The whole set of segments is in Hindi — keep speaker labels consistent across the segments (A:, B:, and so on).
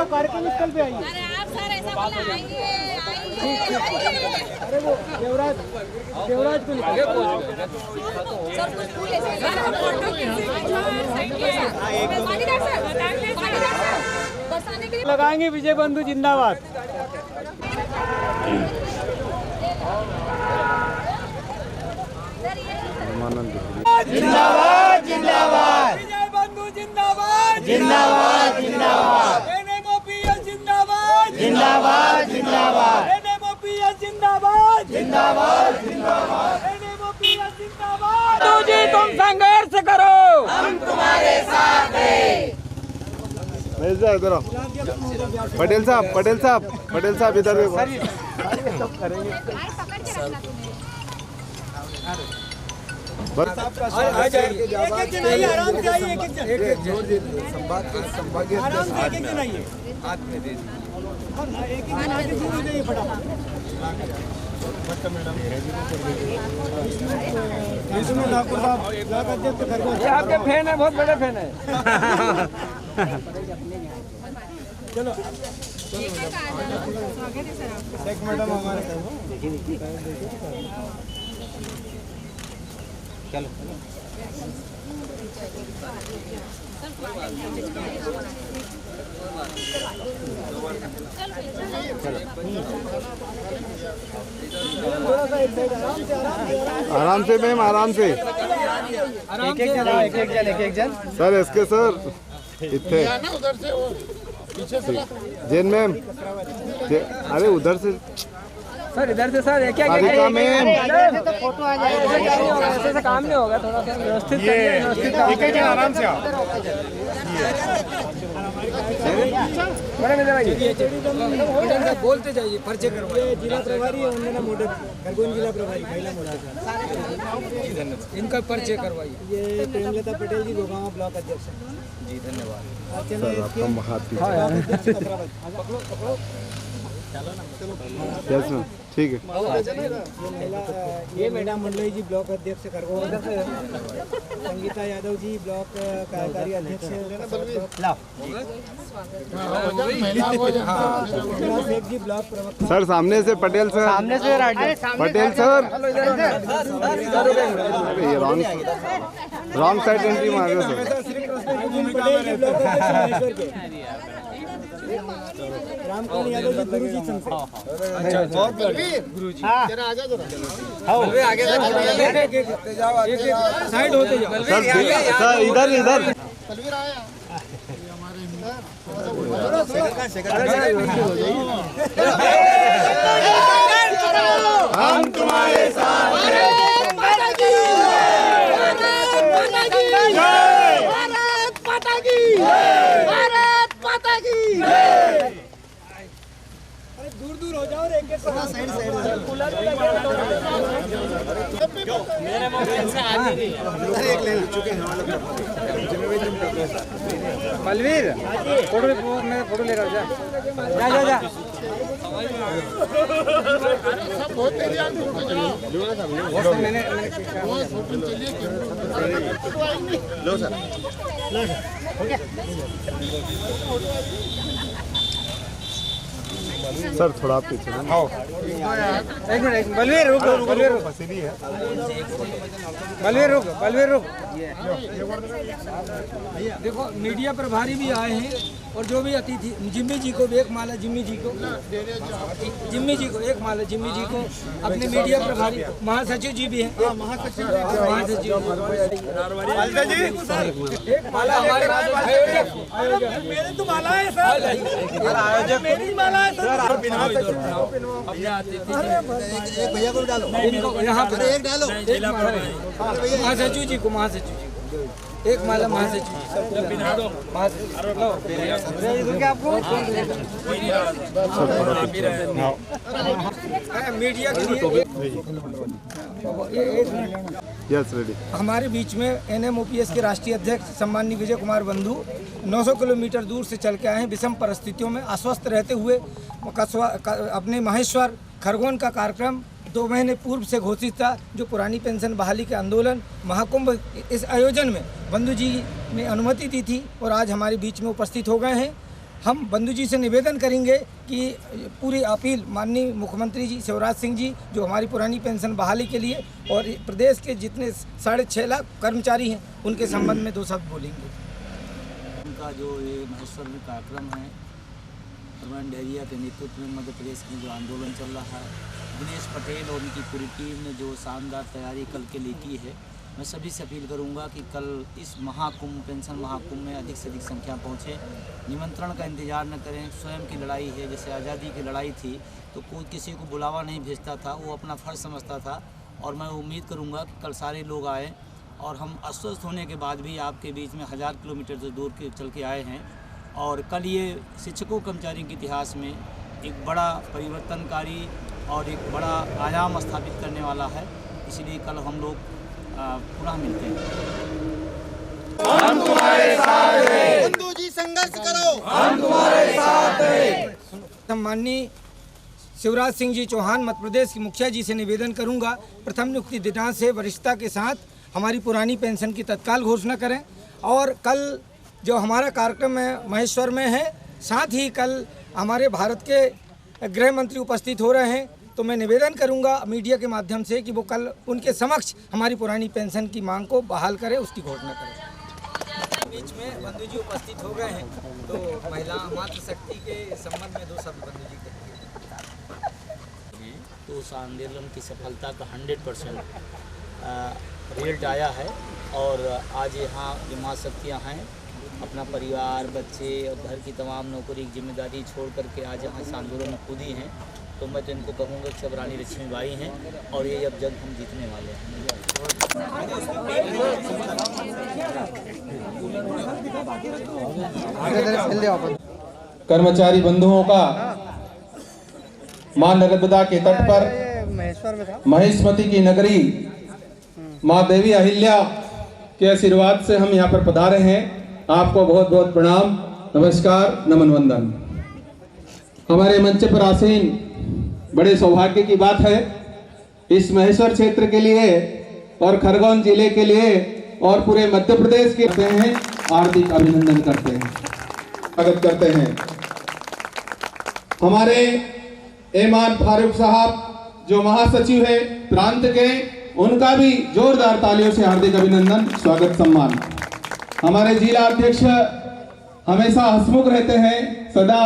A: कार्यक्रम स्थल पे आइए।
B: अरे आप सर ऐसा बोला आएंगे
A: अरे वो देवराज को लगाएंगे विजय बंधु जिंदाबाद। जिंदाबाद जिंदाबाद विजय बंधु जिंदाबाद जिंदाबाद जिंदाबाद एनएमओपीएस जिंदाबाद जिंदाबाद जिंदाबाद एनएमओपीएस जिंदाबाद जिंदाबाद जिंदाबाद एनएमओपीएस जिंदाबाद। जी तुम संघर्ष करो हम तुम्हारे साथ हैं।
C: इधर पटेल साहब इधर देखो। बस
A: आ जाइए आराम से आइए। एक जोड़ दे संभागित आराम से एक जन आइए। हाथ में दे दीजिए एक जन आगे जोड़ दीजिए फटाफट। विष्णु ठाकुर साहब ब्लॉक अध्यक्ष खरगोन, ये आपके फैन है, बहुत बड़े फैन है। चलो एक मैडम हमारे चलो
C: आराम से मैम, आराम से
A: एक जन
C: सर। इसके सर इतने जैन मैम, अरे उधर से
A: सर, इधर से सर। क्या
C: मैम
A: तो फोटो आ जाएगा, ऐसे से काम नहीं होगा। थोड़ा सा व्यवस्थित आराम से बोलते जाइए, पर्चे करवाइए। जिला प्रभारी है वंदना मोटर, खरगोन जिला प्रभारी महिला मोटर, इनका पर्चे करवाइए। ये प्रेमलता पटेल जी गोगांव ब्लॉक अध्यक्ष जी, धन्यवाद।
C: ठीक है।
A: ये मैडम मंडली जी ब्लॉक अध्यक्ष खरगोन, संगीता यादव जी ब्लॉक कार्यकारी अध्यक्ष, शेख जी ब्लॉक प्रवक्ता।
C: सर सामने से पटेल सर,
A: सामने से
C: पटेल सर। ये रॉन्ग साइड एंट्री मार रहे सर। रामकांत यादव जी गुरु जी संघ।
A: बहुत गुरु जी जरा आगे जरा आगे साइड होते जाओ
C: सर। इधर
D: तलवीर आया
C: हम तुम्हारे साथ
A: दूर दूर हो जाओ। एक साइड मेरे मोबाइल से आ नहीं रही। एक ले चुके हैं बलवीर, फोटो ले रहा जा।
C: लो सर, सर थोड़ा पीछे आओ।
A: एक मिनट, बलवीर रुक, बलवीर रुक। देखो मीडिया प्रभारी भी आए हैं और जो भी अतिथि, जिम्मी जी को भी एक माला, जिम्मी जी को एक माला, जिम्मी जी को, अपने मीडिया प्रभारी महासचिव जी भी हैं, महासचिव एक माला हमारे मेरे तो माला है सर, मेरी माला है सर। भैया को डालो, यहाँ पर एक डालो, महासचिव जी को, एक माला महासचिव मीडिया के लिए।
C: Yes ready.
A: हमारे बीच में एनएमओपीएस के राष्ट्रीय अध्यक्ष सम्माननीय विजय कुमार बंधु 900 किलोमीटर दूर से चल के आए हैं। विषम परिस्थितियों में अस्वस्थ रहते हुए अपने महेश्वर खरगोन का कार्यक्रम 2 महीने पूर्व से घोषित था, जो पुरानी पेंशन बहाली के आंदोलन महाकुंभ, इस आयोजन में बंधु जी ने अनुमति दी थी और आज हमारे बीच में उपस्थित हो गए हैं। हम बंधु जी से निवेदन करेंगे कि पूरी अपील माननीय मुख्यमंत्री जी शिवराज सिंह जी जो हमारी पुरानी पेंशन बहाली के लिए और प्रदेश के जितने 6.5 लाख कर्मचारी हैं उनके संबंध में 2 शब्द बोलेंगे।
D: उनका जो ये महेश्वर में कार्यक्रम है, प्रवीण डहरिया के नेतृत्व में मध्य प्रदेश में जो आंदोलन चल रहा है, दिनेश पटेल और उनकी पूरी टीम ने जो शानदार तैयारी कल के लिए की है, मैं सभी से अपील करूंगा कि कल इस महाकुंभ पेंशन महाकुंभ में अधिक से अधिक संख्या पहुंचे। निमंत्रण का इंतजार न करें। स्वयं की लड़ाई है, जैसे आज़ादी की लड़ाई थी तो कोई किसी को बुलावा नहीं भेजता था, वो अपना फ़र्ज समझता था। और मैं उम्मीद करूंगा कि कल सारे लोग आए और हम अस्वस्थ होने के बाद भी आपके बीच में 1000 किलोमीटर से दूर के चल के आए हैं। और कल ये शिक्षकों कर्मचारियों के इतिहास में एक बड़ा परिवर्तनकारी और एक बड़ा आयाम स्थापित करने वाला है। इसलिए कल हम लोग पुनः मिलते हैं।
E: हम तुम्हारे साथ हैं। बंधु जी संघर्ष करो, हम तुम्हारे साथ हैं।
A: माननीय शिवराज सिंह जी चौहान मध्य प्रदेश के मुखिया जी से निवेदन करूंगा, प्रथम नियुक्ति दिनांक से वरिष्ठता के साथ हमारी पुरानी पेंशन की तत्काल घोषणा करें। और कल जो हमारा कार्यक्रम है महेश्वर में है, साथ ही कल हमारे भारत के गृह मंत्री उपस्थित हो रहे हैं, तो मैं निवेदन करूंगा मीडिया के माध्यम से कि वो कल उनके समक्ष हमारी पुरानी पेंशन की मांग को बहाल करें, उसकी घोषणा करें। बीच में बंधु जी उपस्थित हो गए हैं, तो महिला मातृशक्ति के संबंध में 2 शब्द बंधु जी कहेंगे।
D: तो उस आंदोलन की सफलता का 100% रिजल्ट आया है। और आज यहाँ जो माँ शक्तियाँ हैं अपना परिवार, बच्चे और घर की तमाम नौकरी की जिम्मेदारी छोड़ करके आज यहाँ इस आंदोलन में कूदी हैं। तो मैं तो इनको कहूँगा कि सब रानी लक्ष्मीबाई हैं और ये अब जल्द हम जीतने वाले हैं।
F: कर्मचारी बंधुओं का मां नर्मदा के तट पर महेश्वती की नगरी मां देवी अहिल्या के आशीर्वाद से हम यहाँ पर पधारे हैं। आपको बहुत बहुत प्रणाम, नमस्कार, नमन वंदन। हमारे मंच पर आसीन बड़े सौभाग्य की बात है, इस महेश्वर क्षेत्र के लिए और खरगोन जिले के लिए और पूरे मध्य प्रदेश के हैं हार्दिक अभिनंदन करते हैं, स्वागत करते हैं। हमारे ऐमान फारूक साहब जो महासचिव है प्रांत के, उनका भी जोरदार तालियों से हार्दिक अभिनंदन, स्वागत, सम्मान। हमारे जिला अध्यक्ष हमेशा हंसमुख रहते हैं, सदा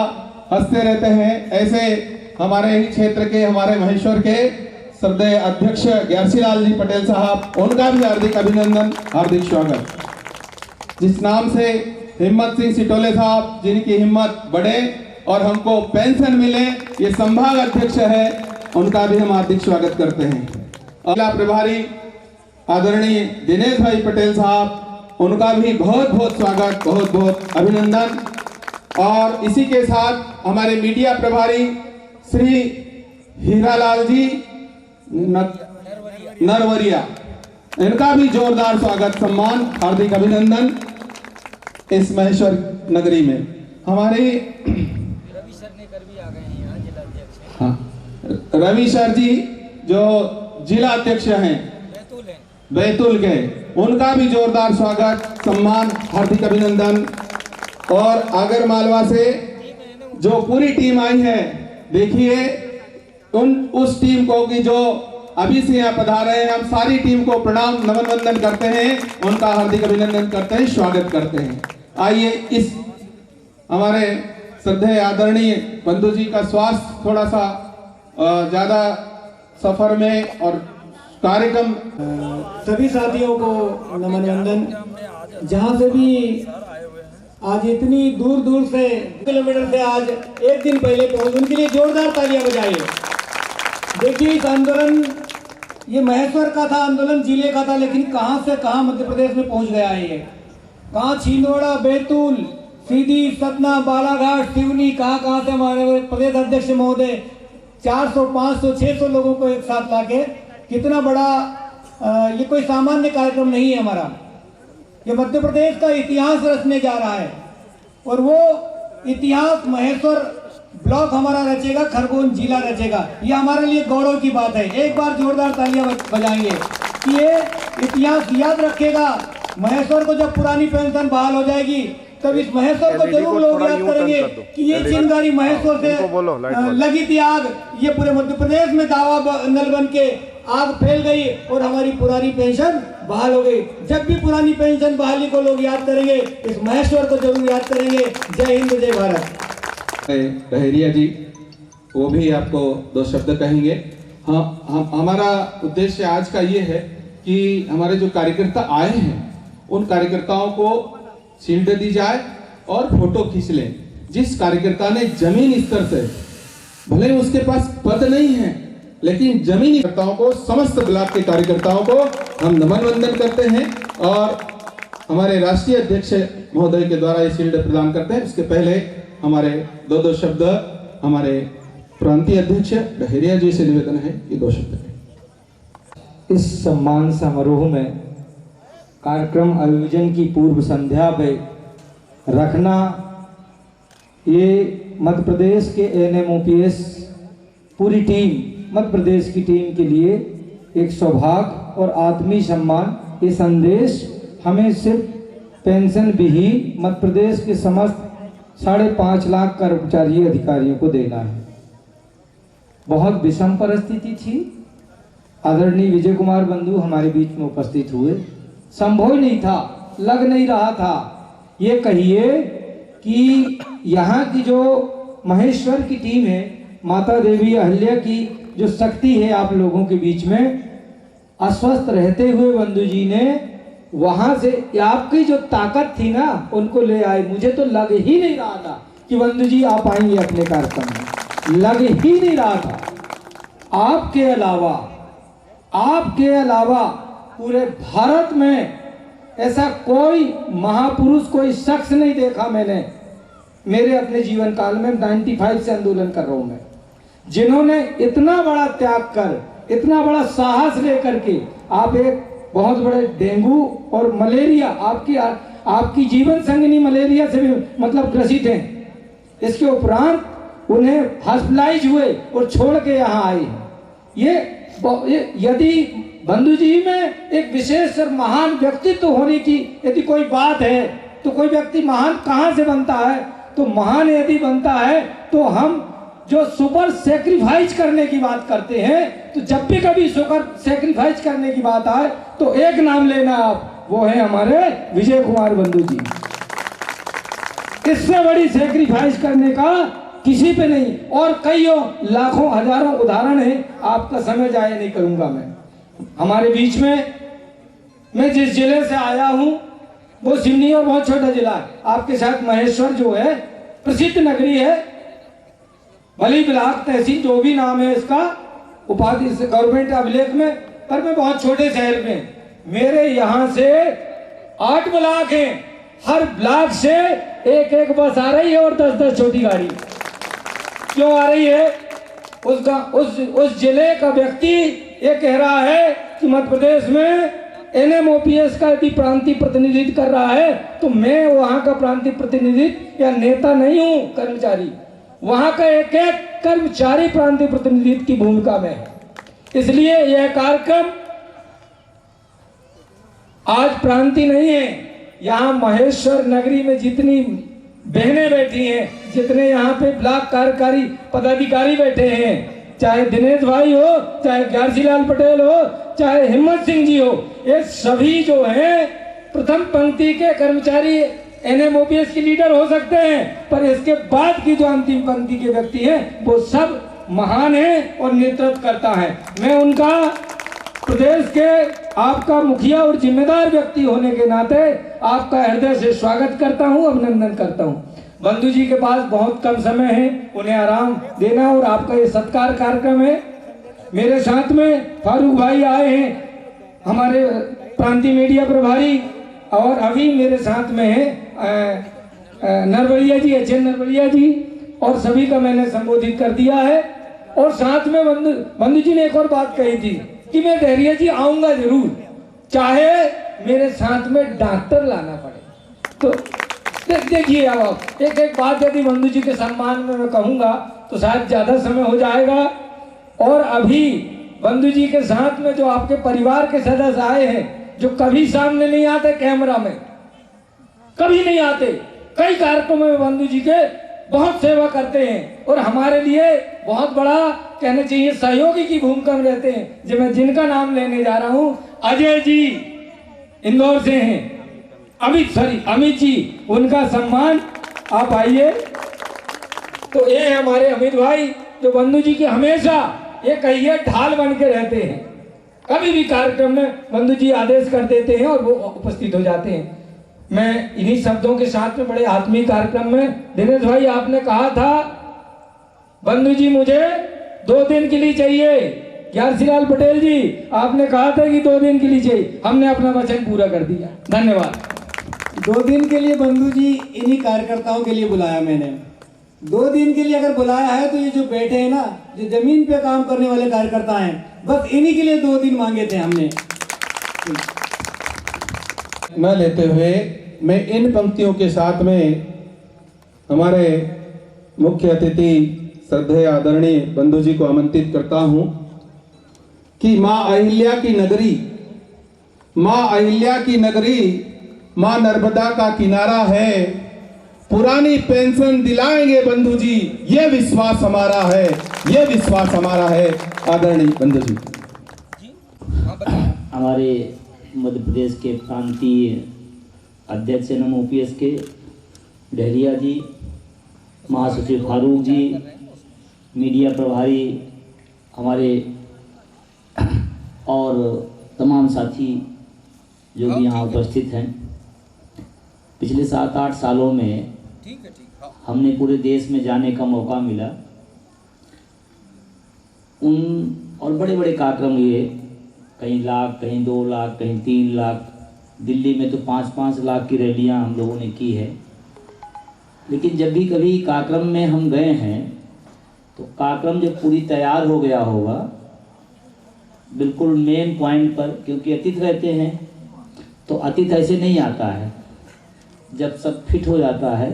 F: हंसते रहते हैं, ऐसे हमारे ही क्षेत्र के, हमारे महेश्वर के श्रद्धेय अध्यक्ष ग्यारसी लाल जी पटेल साहब, उनका भी हार्दिक अभिनंदन, हार्दिक स्वागत। जिस नाम से हिम्मत सिंह सिटोले साहब, जिनकी हिम्मत बढ़े और हमको पेंशन मिले, ये संभाग अध्यक्ष है, उनका भी हम हार्दिक स्वागत करते हैं। जिला प्रभारी आदरणीय दिनेश भाई पटेल साहब, उनका भी बहुत बहुत स्वागत, बहुत बहुत अभिनंदन। और इसी के साथ हमारे मीडिया प्रभारी श्री हीरालाल जी नरवरिया, इनका भी जोरदार स्वागत, सम्मान, हार्दिक अभिनंदन इस महेश्वर नगरी में। हमारे
A: रवि सर ने कर भी आ गए हैं यहाँ जिला अध्यक्ष।
F: हाँ, रवि सर जी जो जिला अध्यक्ष हैं बैतूल के, उनका भी जोरदार स्वागत, सम्मान, हार्दिक अभिनंदन। और आगर मालवा से जो पूरी टीम आई है, देखिए उस टीम को कि जो अभी से यहाँ पधारे हैं, हम सारी टीम को प्रणाम, नमन वंदन करते हैं, उनका हार्दिक अभिनंदन करते हैं, स्वागत करते हैं। आइए इस हमारे श्रद्धेय आदरणीय बंधु जी का स्वास्थ्य थोड़ा सा ज्यादा सफर में और कार्यक्रम,
G: सभी साथियों को नमन वंदन। जहाँ से भी आज इतनी दूर दूर से किलोमीटर से आज एक दिन पहले पहुंच, उनके लिए जोरदार तालियां बजाइए। देखिए इस आंदोलन, ये महेश्वर का था आंदोलन, जिले का था, लेकिन कहां से कहां मध्य प्रदेश में पहुंच गया है। ये कहां छिंदवाड़ा, बैतूल, सीधी, सतना, बालाघाट, सिवनी, कहां से हमारे प्रदेश अध्यक्ष महोदय 400, 500, 600 लोगों को एक साथ लाके, कितना बड़ा ये कोई सामान्य कार्यक्रम नहीं है हमारा। ये मध्य प्रदेश का इतिहास रचने जा रहा है और वो इतिहास महेश्वर ब्लॉक हमारा रचेगा, खरगोन जिला रचेगा। ये हमारे लिए गौरव की बात है। एक बार जोरदार तालियां बजाएंगे कि ये इतिहास याद रखेगा। महेश्वर को जब पुरानी पेंशन बहाल हो जाएगी तब इस महेश्वर को जरूर लोग याद करेंगे कि ये चिंगारी महेश्वर से लगी थी आग। ये पूरे मध्य प्रदेश में दावा नल बन के आग फैल गई और हमारी पुरानी पेंशन बहाल हो गई। जब भी पुरानी पेंशन बहाली को लोग याद करेंगे, इस महेश्वर को जरूर याद करेंगे। जय हिंद, जय भारत।
F: डहेरिया जी वो भी आपको दो शब्द कहेंगे। हाँ, हमारा उद्देश्य आज का ये है कि हमारे जो कार्यकर्ता आए हैं उन कार्यकर्ताओं को शील्ड दी जाए और फोटो खींच लें। जिस कार्यकर्ता ने जमीन स्तर से, भले उसके पास पद नहीं है, लेकिन जमीनी कार्यकर्ताओं को, समस्त ब्लॉक के कार्यकर्ताओं को हम नमन वंदन करते हैं और हमारे राष्ट्रीय अध्यक्ष महोदय के द्वारा ये शील्ड प्रदान करते हैं। उसके पहले हमारे दो शब्द हमारे प्रांतीय अध्यक्ष डहेरिया जी से निवेदन है, ये दो शब्द।
G: इस सम्मान समारोह में कार्यक्रम आयोजन की पूर्व संध्या पे रखना, ये मध्य प्रदेश के एनएमओपीएस पूरी टीम, मध्य प्रदेश की टीम के लिए एक सौभाग्य और आत्मीय सम्मान। ये संदेश हमें सिर्फ पेंशन विहीन मध्य प्रदेश के समस्त 5.5 लाख कर्मचारी अधिकारियों को देना है। बहुत विषम परिस्थिति थी। आदरणीय विजय कुमार बंधु हमारे बीच में उपस्थित हुए। संभव नहीं था, लग नहीं रहा था। ये कहिए कि यहाँ की जो महेश्वर की टीम है, माता देवी अहल्या की जो शक्ति है आप लोगों के बीच में, अस्वस्थ रहते हुए बंधु जी ने वहां से आपकी जो ताकत थी ना, उनको ले आए। मुझे तो लग ही नहीं रहा था कि बंधु जी आप आएंगे अपने कार्यक्रम में, लग ही नहीं रहा था। आपके अलावा पूरे भारत में ऐसा कोई महापुरुष, कोई शख्स नहीं देखा मैंने मेरे अपने जीवन काल में। 95 से आंदोलन कर रहा हूं मैं, जिन्होंने इतना बड़ा त्याग कर, इतना बड़ा साहस लेकर के, आप एक बहुत बड़े डेंगू और मलेरिया, आपकी जीवन संगिनी मलेरिया से भी मतलब ग्रसित हैं। इसके उपरांत उन्हें हॉस्पिटलाइज हुए और छोड़ के यहाँ आए। ये यदि बंधु जी में एक विशेष और महान व्यक्तित्व होने की यदि कोई बात है, तो कोई व्यक्ति महान कहाँ से बनता है? तो महान यदि बनता है तो हम जो सुपर सेक्रीफाइस करने की बात करते हैं, तो जब भी कभी सुपर सेक्रीफाइस करने की बात आए तो एक नाम लेना आप, वो है हमारे विजय कुमार बंधु जी। इससे बड़ी सेक्रीफाइस करने का किसी पे नहीं। और कईयों लाखों हजारों उदाहरण है, आपका समय जाया नहीं करूंगा मैं। हमारे बीच में मैं जिस जिले से आया हूं वो सिवनी और बहुत छोटा जिला है। आपके साथ महेश्वर जो है प्रसिद्ध नगरी है, भली ब्लॉक तहसील जो भी नाम है इसका, उपाधि से गवर्नमेंट अभिलेख में, पर मैं बहुत छोटे शहर में, मेरे यहाँ से 8 ब्लॉक हैं। हर ब्लॉक से एक बस आ रही है और 10-10 छोटी गाड़ी। क्यों आ रही है? उस जिले का व्यक्ति ये कह रहा है कि मध्य प्रदेश में एनएमओपीएस का यदि प्रांतीय प्रतिनिधित्व कर रहा है तो मैं वहां का प्रांतीय प्रतिनिधित्व या नेता नहीं हूं, कर्मचारी। वहां का एक कर्मचारी प्रांतीय प्रतिनिधित्व की भूमिका में है। इसलिए यह कार्यक्रम आज प्रांतीय नहीं है। यहाँ महेश्वर नगरी में जितनी बहनें बैठी हैं, जितने यहाँ पे ब्लॉक कार्यकारी पदाधिकारी बैठे हैं, चाहे दिनेश भाई हो, चाहे ग्यारसीलाल पटेल हो, चाहे हिम्मत सिंह जी हो, ये सभी जो हैं प्रथम पंक्ति के कर्मचारी एनएमओपीएस के लीडर हो सकते हैं, पर इसके बाद की जो अंतिम पंक्ति के व्यक्ति हैं वो सब महान हैं और नेतृत्व करता है। मैं उनका प्रदेश के आपका मुखिया और जिम्मेदार व्यक्ति होने के नाते आपका हृदय से स्वागत करता हूं, अभिनंदन करता हूं। बंधु जी के पास बहुत कम समय है, उन्हें आराम देना और आपका ये सत्कार कार्यक्रम है। मेरे साथ में फारूक भाई आए हैं, हमारे प्रांतीय मीडिया प्रभारी, और अभी मेरे साथ में है नरवलिया जी, एचएन नरवलिया जी, और सभी का मैंने संबोधित कर दिया है। और साथ में बंधु जी ने एक और बात कही थी कि मैं डहेरिया जी आऊंगा जरूर, चाहे मेरे साथ में डॉक्टर लाना पड़े। तो देखिए आप एक बात यदि बंधु जी के सम्मान में मैं कहूंगा तो शायद ज्यादा समय हो जाएगा। और अभी बंधु जी के साथ में जो आपके परिवार के सदस्य आए हैं, जो कभी सामने नहीं आते कैमरा में, कभी नहीं आते,
A: कई कार्यक्रमों में बंधु जी के बहुत सेवा करते हैं और हमारे लिए बहुत बड़ा कहना चाहिए सहयोगी की भूमिका में रहते हैं। जो मैं जिनका नाम लेने जा रहा हूं, अजय जी इंदौर से हैं, अमित जी, उनका सम्मान आप आइए। तो ये हमारे अमित भाई जो बंधु जी के हमेशा ये कहिए ढाल बन के रहते हैं। कभी भी कार्यक्रम में बंधु जी आदेश कर देते हैं और वो उपस्थित हो जाते हैं। मैं इन्हीं शब्दों के साथ में बड़े आत्मीय कार्यक्रम में, दिनेश भाई आपने कहा था बंधु जी मुझे 2 दिन के लिए चाहिए, ग्यारसीलाल पटेल जी आपने कहा था कि 2 दिन के लिए चाहिए, हमने अपना वचन पूरा कर दिया। धन्यवाद।
G: 2 दिन के लिए बंधु जी इन्हीं कार्यकर्ताओं के लिए बुलाया मैंने। 2 दिन के लिए अगर बुलाया है तो ये जो बैठे हैं ना, जो जमीन पे काम करने वाले कार्यकर्ता हैं, बस इन्हीं के लिए 2 दिन मांगे थे हमने।
F: न लेते हुए मैं इन पंक्तियों के साथ में हमारे मुख्य अतिथि श्रद्धेय आदरणीय बंधु जी को आमंत्रित करता हूं कि मां अहिल्या की नगरी, मां अहिल्या की नगरी, मां नर्मदा का किनारा है, पुरानी पेंशन दिलाएंगे बंधु जी, ये विश्वास हमारा है, ये विश्वास हमारा है। आदरणीय बंधु जी।
D: हमारे मध्य प्रदेश के प्रांतीय अध्यक्ष एनएम ओपीएस के डहरिया जी, महासचिव फारूक जी, मीडिया प्रभारी हमारे और तमाम साथी जो भी यहाँ उपस्थित हैं। पिछले 7-8 सालों में हमने पूरे देश में जाने का मौका मिला। और बड़े बड़े कार्यक्रम हुए, कहीं लाख, कहीं 2 लाख, कहीं 3 लाख, दिल्ली में तो 5-5 लाख की रैलियां हम लोगों ने की है। लेकिन जब भी कभी कार्यक्रम में हम गए हैं तो कार्यक्रम जब पूरी तैयार हो गया होगा, बिल्कुल मेन पॉइंट पर, क्योंकि अतिथि रहते हैं तो अतिथि ऐसे नहीं आता है, जब सब फिट हो जाता है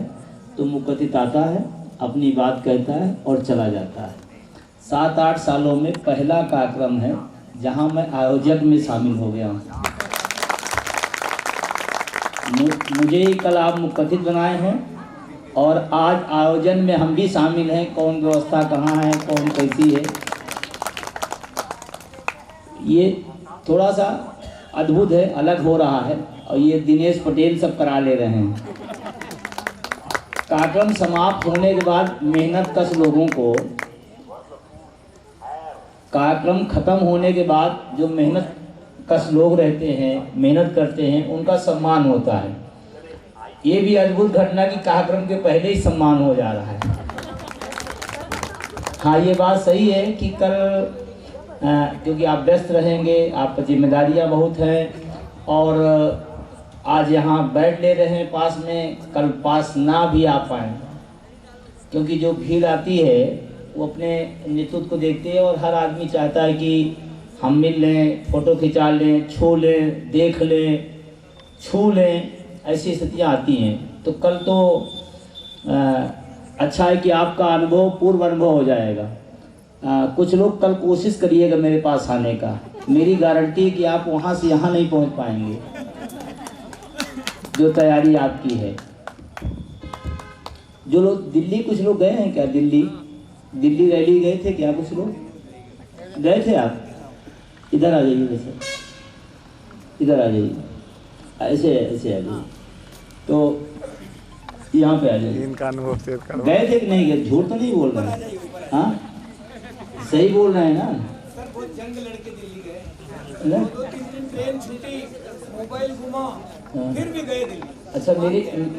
D: तो मुख्य अतिथि आता है, अपनी बात कहता है और चला जाता है। 7-8 सालों में पहला कार्यक्रम है जहां मैं आयोजक में शामिल हो गया हूं। मुझे ही कल आप मुख्य अतिथि बनाए हैं और आज आयोजन में हम भी शामिल हैं। कौन व्यवस्था कहाँ है, कौन कैसी है, ये थोड़ा सा अद्भुत है, अलग हो रहा है। और ये दिनेश पटेल सब करा ले रहे हैं। कार्यक्रम समाप्त होने के बाद मेहनत कश लोगों को, कार्यक्रम खत्म होने के बाद जो मेहनत कश लोग रहते हैं, मेहनत करते हैं, उनका सम्मान होता है। ये भी अद्भुत घटना कि कार्यक्रम के पहले ही सम्मान हो जा रहा है। हाँ, ये बात सही है कि कल क्योंकि आप व्यस्त रहेंगे, आप पर जिम्मेदारियाँ बहुत हैं और आज यहाँ बैठ ले रहे हैं पास में, कल पास ना भी आ पाएँ, क्योंकि जो भीड़ आती है वो अपने नेतृत्व को देखते हैं और हर आदमी चाहता है कि हम मिल लें, फ़ोटो खिंचा लें, छू लें, देख लें, छू लें, ऐसी स्थितियाँ आती हैं। तो कल तो अच्छा है कि आपका अनुभव पूर्व अनुभव हो जाएगा। कुछ लोग कल कोशिश करिएगा मेरे पास आने का, मेरी गारंटी है कि आप वहाँ से यहाँ नहीं पहुँच पाएंगे, जो तैयारी आपकी है। जो लोग दिल्ली, कुछ लोग गए हैं क्या? दिल्ली रैली गए थे क्या? कुछ लोग गए थे? आप इधर आ जाइए, वैसे इधर आ जाइए, ऐसे ऐसे आ जाइए, तो यहाँ पे आ जाइए। गए थे कि नहीं गए? झूठ तो नहीं बोल रहे हैं? हाँ, सही बोल रहे हैं ना?
A: सर बहुत जंग लड़के दिल्ली गए, 2-3 ट्रेन छूटी, मोबाइल घुमा, फिर भी गए दिल्ली।
D: अच्छा,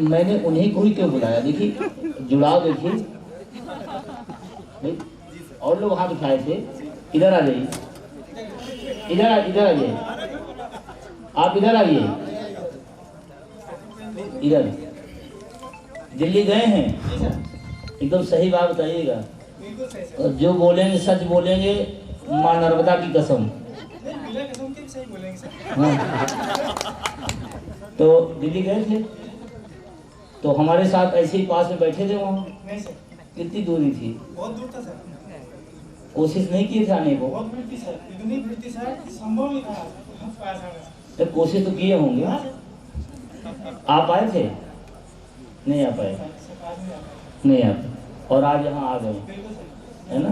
D: मैंने उन्हीं को ही क्यों बुलाया? देखिए जुड़ाव देखिए, और लोग वहाँ बिठाए थे। इधर आ जाइए, इधर आ जाइए, आप इधर आइए, इधर। दिल्ली गए हैं? एकदम सही बात बताइएगा, और जो बोलेंगे सच बोलेंगे, माँ नर्मदा की कसम। हाँ। तो दिल्ली गए थे तो हमारे साथ ऐसे ही पास में बैठे थे वहाँ? कितनी दूरी थी?
A: बहुत दूर था सर।
D: कोशिश नहीं किए थे आने को?
A: बहुत भीड़ थी सर, इतनी भीड़ थी सर, संभव नहीं था।
D: तो कोशिश तो किए होंगे। आप आए थे?
H: नहीं आ पाए, नहीं आ पाए, और आज यहाँ आ गए, है ना।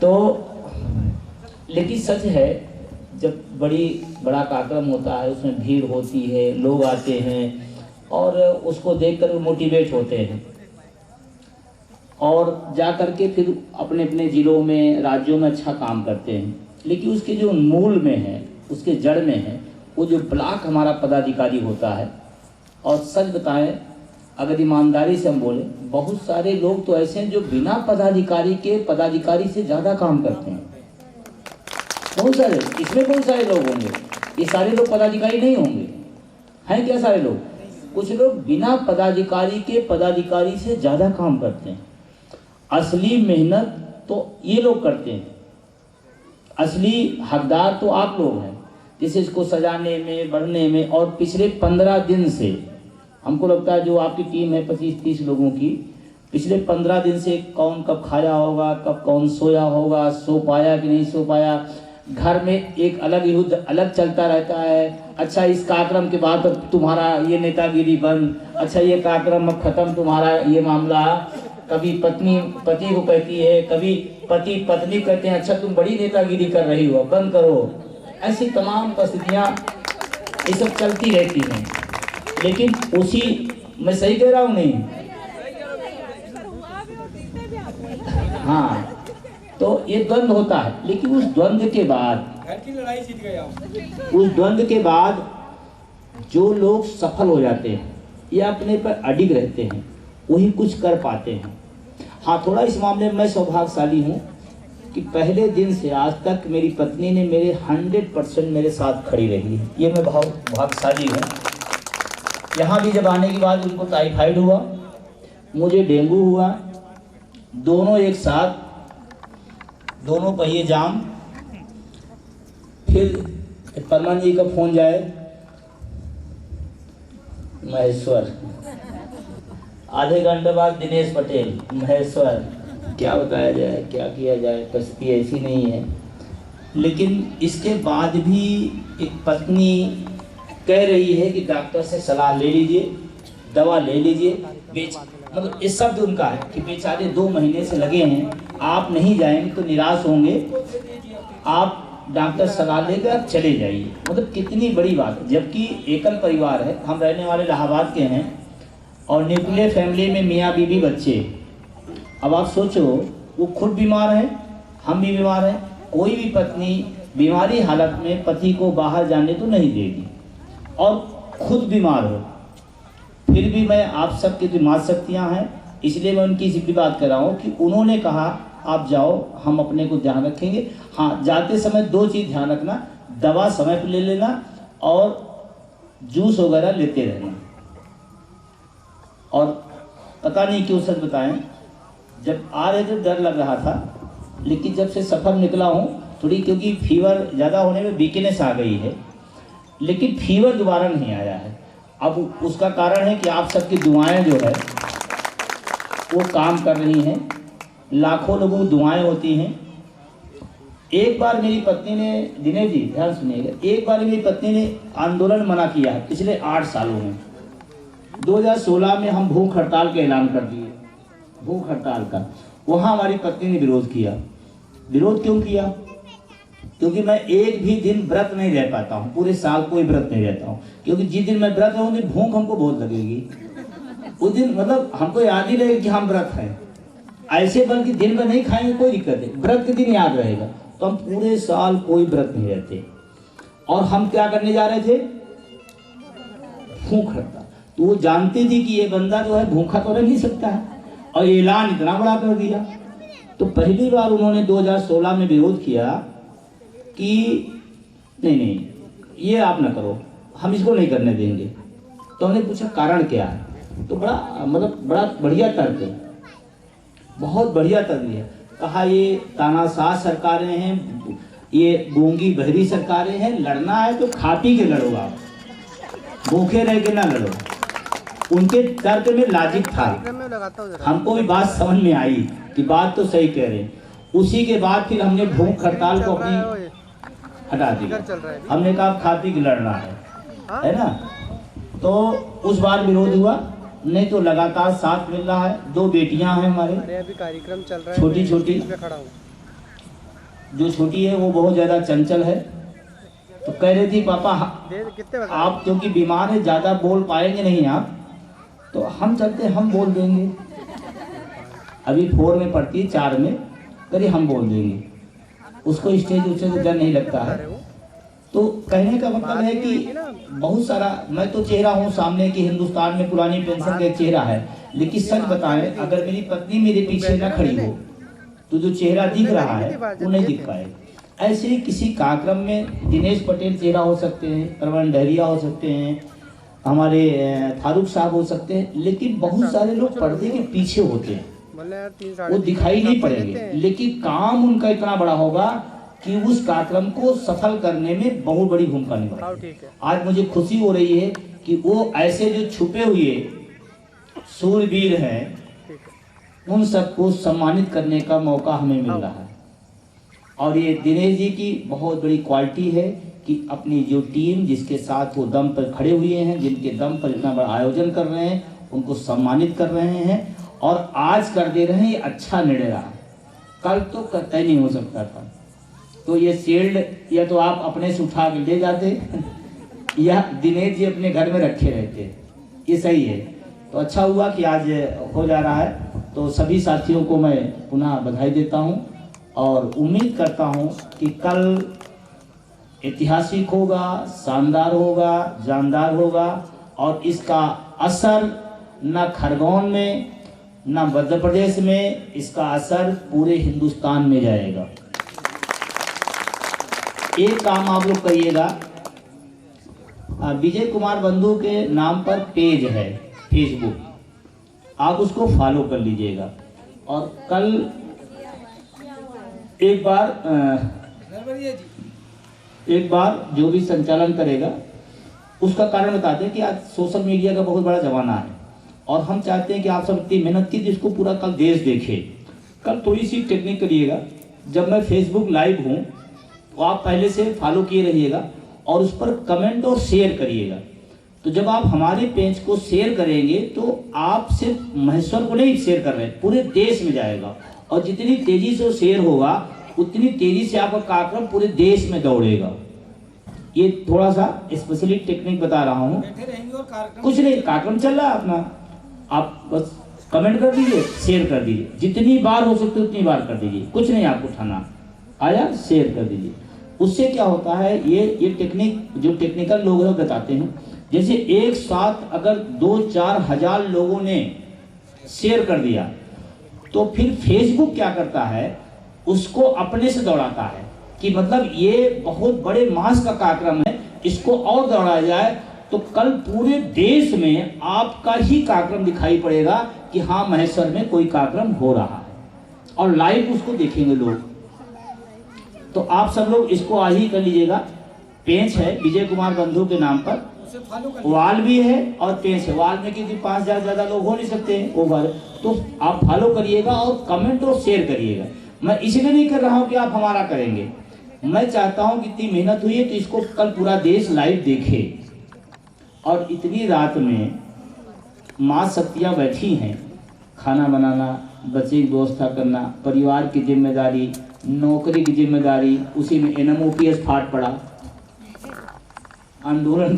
H: तो लेकिन सच है, जब बड़ा कार्यक्रम होता है, उसमें भीड़ होती है, लोग आते हैं और उसको देखकर वो मोटिवेट होते हैं और जा कर के फिर अपने अपने ज़िलों में, राज्यों में अच्छा काम करते हैं। लेकिन उसके जो मूल में है, उसके जड़ में है, वो जो ब्लॉक हमारा पदाधिकारी होता है। और सच बताएं, अगर ईमानदारी से हम बोले, बहुत सारे लोग तो ऐसे हैं जो बिना पदाधिकारी के पदाधिकारी से ज़्यादा काम करते हैं। बहुत सारे, इसमें बहुत सारे लोग होंगे, ये सारे लोग पदाधिकारी नहीं होंगे, हैं क्या सारे लोग? कुछ लोग बिना पदाधिकारी के पदाधिकारी से ज़्यादा काम करते हैं। असली मेहनत तो ये लोग करते हैं, असली हकदार तो आप लोग हैं, जैसे इसको सजाने में, बढ़ने में। और पिछले 15 दिन से हमको लगता है, जो आपकी टीम है 25-30 लोगों की, पिछले 15 दिन से कौन कब खाया होगा, कब कौन सोया होगा, सो पाया कि नहीं सो पाया, घर में एक अलग युद्ध अलग चलता रहता है। अच्छा, इस कार्यक्रम के बाद तुम्हारा ये नेतागिरी बंद, अच्छा ये कार्यक्रम अब खत्म, तुम्हारा ये मामला। कभी पत्नी पति को कहती है, कभी पति पत्नी कहते हैं, अच्छा तुम बड़ी नेतागिरी कर रही हो, बंद करो। ऐसी तमाम परिस्थितियाँ ये सब चलती रहती हैं। लेकिन उसी, मैं सही कह रहा हूँ नहीं? हाँ, तो ये द्वंद्व होता है। लेकिन उस द्वंद्व के बाद, उस द्वंद्व के बाद जो लोग सफल हो जाते हैं या अपने पर अडिग रहते हैं, वही कुछ कर पाते हैं। हाँ, थोड़ा इस मामले में मैं सौभाग्यशाली हूँ कि पहले दिन से आज तक मेरी पत्नी ने मेरे 100% मेरे साथ खड़ी रही है। ये मैं बहुत भाग्यशाली हूँ। यहाँ भी जब आने के बाद उनको टाइफाइड हुआ, मुझे डेंगू हुआ, दोनों एक साथ, दोनों पहिए जाम। फिर परमान जी का फोन जाए, महेश्वर। आधे घंटे बाद दिनेश पटेल, महेश्वर। क्या बताया जाए, क्या किया जाए, परिस्थिति ऐसी नहीं है। लेकिन इसके बाद भी एक पत्नी कह रही है कि डॉक्टर से सलाह ले लीजिए, दवा ले लीजिए। मतलब इस शब्द उनका है कि बेचारे 2 महीने से लगे हैं, आप नहीं जाएंगे तो निराश होंगे, आप डॉक्टर सलाह लेकर आप चले जाइए। मतलब कितनी बड़ी बात है। जबकि एकल परिवार है, हम रहने वाले इलाहाबाद के हैं और न्यूक्लियर फैमिली में मियाँ बीवी बच्चे। अब आप सोचो, वो खुद बीमार है, हम भी बीमार हैं। कोई भी पत्नी बीमारी हालत में पति को बाहर जाने तो नहीं देगी, और खुद बीमार हो। फिर भी मैं आप सबकी जो मातशक्तियाँ हैं, इसलिए मैं उनकी जिक्र बात कर रहा हूँ कि उन्होंने कहा आप जाओ, हम अपने को ध्यान रखेंगे। हाँ, जाते समय 2 चीज़ ध्यान रखना, दवा समय पर ले लेना और जूस वगैरह लेते रहना। और पता नहीं क्यों सच बताएं, जब आ रहे थे डर लग रहा था, लेकिन जब से सफ़र निकला हूँ थोड़ी, क्योंकि फीवर ज़्यादा होने में वीकनेस आ गई है, लेकिन फीवर दोबारा नहीं आया है। अब उसका कारण है कि आप सबकी दुआएं जो है वो काम कर रही हैं। लाखों लोगों की दुआएं होती हैं। एक बार मेरी पत्नी ने, दिनेश जी ध्यान सुनिएगा, एक बार मेरी पत्नी ने आंदोलन मना किया है पिछले 8 सालों में। 2016 में हम भूख हड़ताल का ऐलान कर दिए, भूख हड़ताल का। वहाँ हमारी पत्नी ने विरोध किया। विरोध क्यों किया? क्योंकि मैं एक भी दिन व्रत नहीं रह पाता हूँ, पूरे साल कोई व्रत नहीं रहता हूँ। क्योंकि जिस दिन मैं व्रत रहूँगी, भूख हमको बहुत लगेगी उस दिन। मतलब हमको याद ही लगेगा कि हम व्रत हैं। ऐसे बल्कि दिन में नहीं खाएंगे कोई दिक्कत है, व्रत के दिन याद रहेगा। तो हम पूरे साल कोई व्रत नहीं रहते। और हम क्या करने जा रहे थे? भूख हड़ताल। तो वो जानती थी कि ये बंदा जो है भूखा तो रह नहीं सकता है, और ऐलान इतना बड़ा कर दिया। तो पहली बार उन्होंने 2016 में विरोध किया कि नहीं ये आप ना करो, हम इसको नहीं करने देंगे। तो हमने पूछा कारण क्या है? तो बड़ा बढ़िया तर्क है, बहुत बढ़िया तर्क दिया। कहा ये तानाशाह सरकारें हैं, ये गूंगी बहरी सरकारें हैं, लड़ना है तो खा पी के लड़ो, आप भूखे रह के ना लड़ो। उनके तर्क में लॉजिक था। हमको भी बात समझ में आई कि बात तो सही कह रहे हैं। उसी के बाद फिर हमने भूख हड़ताल को अपनी हटा दी। हमने कहा खा पी के लड़ना है ना। तो उस बार विरोध हुआ, नहीं तो लगातार साथ मिल रहा है। 2 बेटियां हैं हमारे,
C: अभी कार्यक्रम चल रहा है,
H: छोटी छोटी,
C: खड़ा हूँ।
H: जो छोटी है वो बहुत ज़्यादा चंचल है, तो कह रही थी पापा आप क्योंकि बीमार है ज़्यादा बोल पाएंगे नहीं आप, तो हम चलते हम बोल देंगे। अभी 4 में पढ़ती है, 4 में, करिए हम बोल देंगे। उसको स्टेज ऊँचे से डर नहीं लगता है। तो कहने का मतलब है कि बहुत सारा, मैं तो चेहरा हूँ सामने कि हिंदुस्तान में पुरानी पेंशन का एक चेहरा है, लेकिन सच बताएं अगर मेरी पत्नी मेरे पीछे न खड़ी हो तो जो चेहरा दिख रहा है वो नहीं दिख पाएगा। ऐसे ही किसी कार्यक्रम में दिनेश पटेल चेहरा हो सकते हैं, प्रवीण डहरिया हो सकते हैं, हमारे फारूक साहब हो सकते हैं, लेकिन बहुत सारे लोग पर्दे के पीछे होते हैं, वो दिखाई नहीं पड़ेंगे, लेकिन काम उनका इतना बड़ा होगा कि उस कार्यक्रम को सफल करने में बहुत बड़ी भूमिका निभाएगी। आज मुझे खुशी हो रही है कि वो ऐसे जो छुपे हुए सूरवीर हैं उन सबको सम्मानित करने का मौका हमें मिल रहा है। और ये दिनेश जी की बहुत बड़ी क्वालिटी है कि अपनी जो टीम जिसके साथ वो दम पर खड़े हुए हैं, जिनके दम पर इतना बड़ा आयोजन कर रहे हैं, उनको सम्मानित कर रहे हैं और आज कर दे रहे हैं। ये अच्छा निर्णय रहा, कल तो कतई नहीं हो सकता था। तो ये शील्ड या तो आप अपने से उठा के ले जाते या दिनेश जी अपने घर में रखे रहते, ये सही है। तो अच्छा हुआ कि आज हो जा रहा है। तो सभी साथियों को मैं पुनः बधाई देता हूं और उम्मीद करता हूं कि कल ऐतिहासिक होगा, शानदार होगा, जानदार होगा और इसका असर न खरगोन में न मध्य प्रदेश में, इसका असर पूरे हिंदुस्तान में जाएगा। एक काम आप लोग करिएगा, विजय कुमार बंधु के नाम पर पेज है फेसबुक, आप उसको फॉलो कर लीजिएगा। और कल एक बार जो भी संचालन करेगा उसका कारण बताते हैं कि आज सोशल मीडिया का बहुत बड़ा जमाना है और हम चाहते हैं कि आप सब इतनी मेहनत की जिसको पूरा कल देश देखे। कल थोड़ी सी टेक्निक करिएगा, जब मैं फेसबुक लाइव हूँ तो आप पहले से फॉलो किए रहिएगा और उस पर कमेंट और शेयर करिएगा। तो जब आप हमारे पेज को शेयर करेंगे तो आप सिर्फ महेश्वर को नहीं शेयर कर रहे हैं, पूरे देश में जाएगा और जितनी तेजी से शेयर होगा उतनी तेजी से आपका कार्यक्रम पूरे देश में दौड़ेगा। ये थोड़ा सा स्पेशली टेक्निक बता रहा हूँ, कुछ नहीं, कार्यक्रम चल रहा है अपना, आप बस कमेंट कर दीजिए, शेयर कर दीजिए, जितनी बार हो सकती उतनी बार कर दीजिए, कुछ नहीं आपको उठाना, आया शेयर कर दीजिए। उससे क्या होता है, ये टेक्निक जो टेक्निकल लोग हैं बताते हैं, जैसे एक साथ अगर 2-4 हज़ार लोगों ने शेयर कर दिया तो फिर फेसबुक क्या करता है, उसको अपने से दौड़ाता है कि मतलब ये बहुत बड़े मास का कार्यक्रम है, इसको और दौड़ाया जाए तो कल पूरे देश में आपका ही कार्यक्रम दिखाई पड़ेगा कि हाँ महेश्वर में कोई कार्यक्रम हो रहा है और लाइव उसको देखेंगे लोग। तो आप सब लोग इसको आज ही कर लीजिएगा। पेज है विजय कुमार बंधु के नाम पर, वाल भी है और पेज है। वाल में क्योंकि 5,000 ज़्यादा लोग हो नहीं सकते हैं ओवर, तो आप फॉलो करिएगा और कमेंट और शेयर करिएगा। मैं इसलिए नहीं कर रहा हूँ कि आप हमारा करेंगे, मैं चाहता हूँ कि इतनी मेहनत हुई है तो इसको कल पूरा देश लाइव देखे। और इतनी रात में माँ शक्तियाँ बैठी हैं, खाना बनाना, बच्चे की व्यवस्था करना, परिवार की जिम्मेदारी, नौकरी की जिम्मेदारी, उसी में NMOPS फाट पड़ा, आंदोलन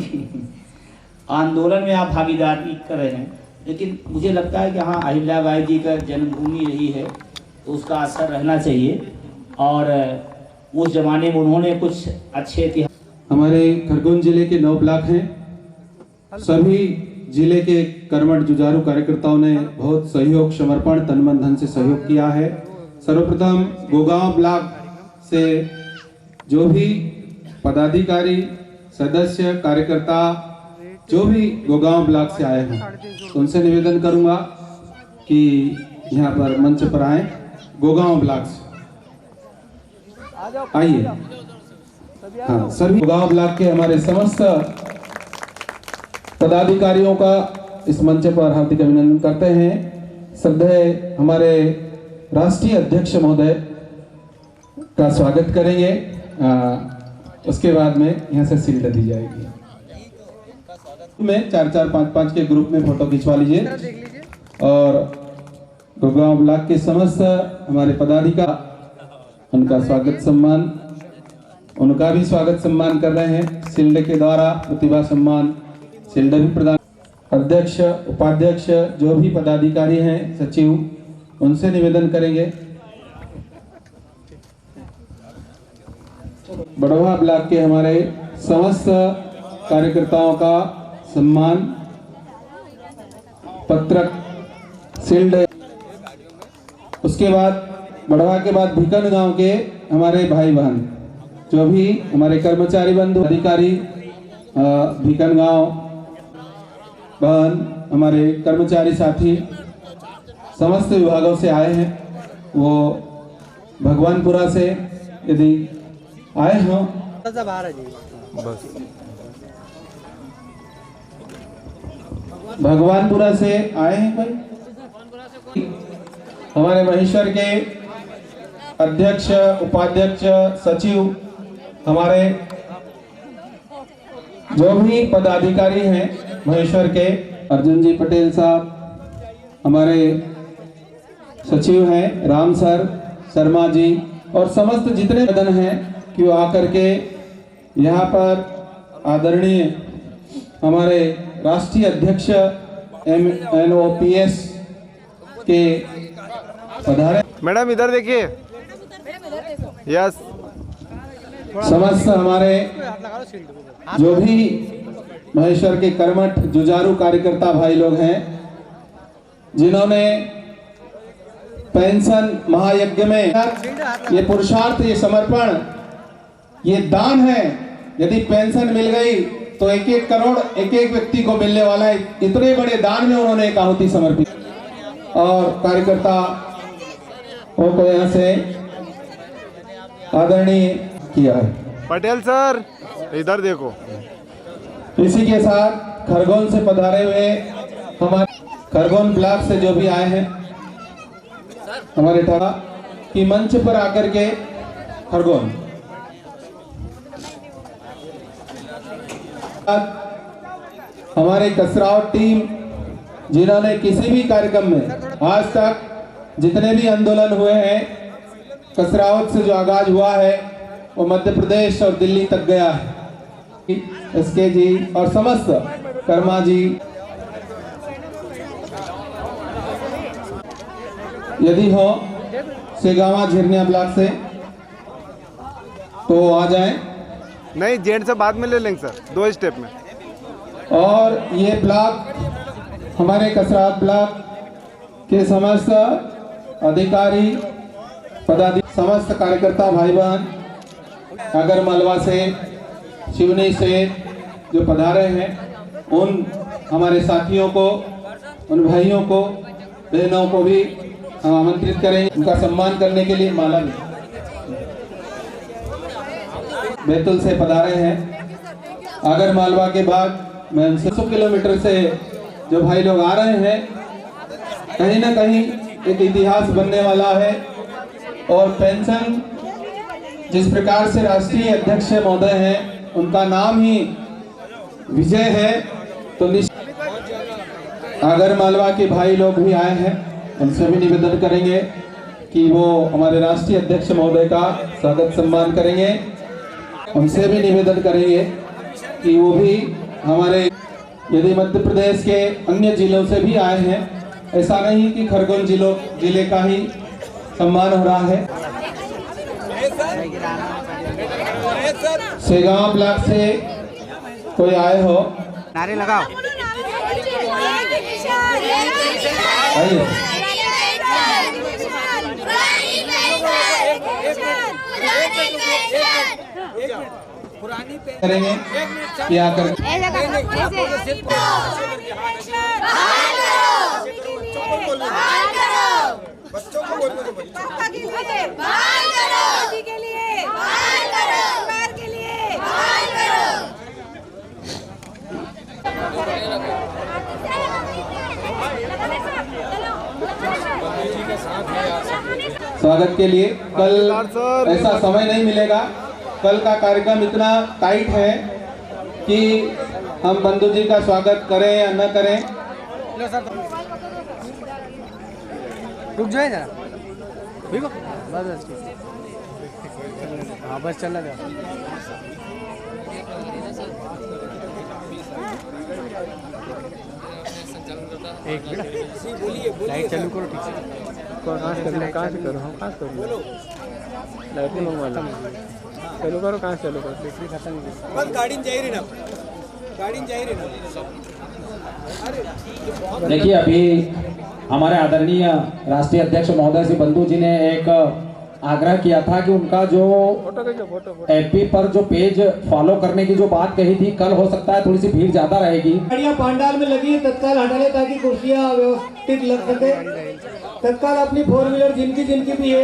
H: में आप भागीदारी कर रहे हैं। लेकिन मुझे लगता है कि हाँ अहिल्याबाई जी का जन्मभूमि रही है तो उसका असर रहना चाहिए और उस जमाने में उन्होंने कुछ अच्छे इतिहास।
F: हमारे खरगोन जिले के 9 ब्लॉक हैं, सभी जिले के कर्मठ जुझारू कार्यकर्ताओं ने बहुत सहयोग, समर्पण, तन मन धन से सहयोग किया है। सर्वप्रथम गोगांव ब्लॉक से जो भी पदाधिकारी, सदस्य, कार्यकर्ता जो भी गोगांव ब्लॉक से आए हैं उनसे निवेदन करूंगा कि यहाँ पर मंच पर आए। गोगांव ब्लॉक से आइए। हाँ, सभी गोगांव ब्लॉक के हमारे समस्त पदाधिकारियों का इस मंच पर हार्दिक अभिनंदन करते हैं। श्रद्धेय हमारे राष्ट्रीय अध्यक्ष महोदय का स्वागत करेंगे, उसके बाद में यहाँ से शील्ड दी जाएगी। में 4-4, 5-5 के ग्रुप में फोटो खिंचवा लीजिए। और गुड़गांव ब्लॉक के समस्त हमारे पदाधिकारी उनका स्वागत सम्मान, उनका भी स्वागत सम्मान कर रहे हैं। शिल्ड के द्वारा प्रतिभा सम्मान शिल्ड भी प्रदान। अध्यक्ष, उपाध्यक्ष, जो भी पदाधिकारी हैं, सचिव, उनसे निवेदन करेंगे बड़वा ब्लॉक के हमारे समस्त कार्यकर्ताओं का सम्मान पत्रक शिल्ड। उसके बाद बड़वा के बाद भिकन गांव के हमारे भाई बहन, जो भी हमारे कर्मचारी बंधु अधिकारी भिकन गांव बहन, हमारे कर्मचारी साथी समस्त विभागों से आए हैं, वो भगवानपुरा से यदि आए हों भगवानपुरा से आए हैं कोई, हमारे महेश्वर के अध्यक्ष, उपाध्यक्ष, सचिव, हमारे जो भी पदाधिकारी हैं महेश्वर के, अर्जुन जी पटेल साहब, हमारे सचिव हैं राम सर, शर्मा जी, और समस्त जितने पदन हैं कि वो आकर के यहाँ पर आदरणीय हमारे राष्ट्रीय अध्यक्ष NOPS के पधारे।
C: मैडम इधर देखिए। यस।
F: समस्त हमारे जो भी महेश्वर के कर्मठ जुझारू कार्यकर्ता भाई लोग हैं, जिन्होंने पेंशन महायज्ञ में ये पुरुषार्थ, ये समर्पण, ये दान है। यदि पेंशन मिल गई तो 1-1 करोड़ एक व्यक्ति को मिलने वाला है। इतने बड़े दान में उन्होंने एक आहुति समर्पित, और कार्यकर्ता को यहाँ से आदरणीय किया है।
C: पटेल सर इधर देखो।
F: इसी के साथ खरगोन से पधारे हुए हमारे खरगोन ब्लॉक से जो भी आए हैं हमारे ठाड़ा की मंच पर आकर के खरगोन हमारे कसराव टीम, जिन्होंने किसी भी कार्यक्रम में आज तक जितने भी आंदोलन हुए हैं, कसरावत से जो आगाज हुआ है वो मध्य प्रदेश और दिल्ली तक गया है। एसके जी और समस्त कर्मा जी, यदि हो सेगावा झिरनिया ब्लॉक से तो आ जाएं।
C: नहीं, जेंट से बाद में ले लेंगे सर, 2 स्टेप में।
F: और ये ब्लॉक हमारे कसरात ब्लॉक के समस्त अधिकारी, पदाधिकारी, समस्त कार्यकर्ता भाई बहन आगर मालवा से, शिवनी से जो पधारे हैं, उन हमारे साथियों को, उन भाइयों को, बहनों को भी हम आमंत्रित करेंगे। उनका सम्मान करने के लिए माला भी बैतूल से पधारे हैं। आगर मालवा के बाद मैं उनसे 100 किलोमीटर से जो भाई लोग आ रहे हैं, कहीं ना कहीं एक इतिहास बनने वाला है। और पेंशन जिस प्रकार से राष्ट्रीय अध्यक्ष महोदय हैं, उनका नाम ही विजय है, तो आगर मालवा के भाई लोग भी आए हैं, उनसे भी निवेदन करेंगे कि वो हमारे राष्ट्रीय अध्यक्ष महोदय का स्वागत सम्मान करेंगे। उनसे भी निवेदन करेंगे कि वो भी हमारे, यदि मध्य प्रदेश के अन्य जिलों से भी आए हैं, ऐसा नहीं कि खरगोन जिले का ही सम्मान हो रहा है। सेगांव ब्लॉक से कोई आए हो,
E: नारे लगाओ।
F: आइए। करेंगे क्या कर
E: बच्चों को
F: स्वागत के लिए कल ऐसा समय नहीं मिलेगा। कल का कार्यक्रम इतना टाइट है कि हम बंधु जी का स्वागत करें या न करें।
C: रुक जाए जरा, ठीक हो? बस हाँ बस चलना था। एक मिनट लाइट चालू करो ठीक से। कहाँ से करो हम कहाँ से करो लाइट नहीं मंगवा चालू करो, कहाँ से चालू करो, बैटरी खत्म।
A: बस गाड़ी जा रही ना, गाड़ी जा रही ना।
I: देखिए अभी हमारे आदरणीय राष्ट्रीय अध्यक्ष महोदय श्री बंधु जी ने एक आग्रह किया था कि उनका जो एफबी पर जो पेज फॉलो करने की जो बात कही थी, कल हो सकता है थोड़ी सी भीड़ ज्यादा रहेगी।
G: गाड़ियां पांडाल में लगी है, तत्काल हटा ले ताकि कुर्सियां व्यवस्थित लग सके। तत्काल अपनी 4 व्हीलर जिनकी भी है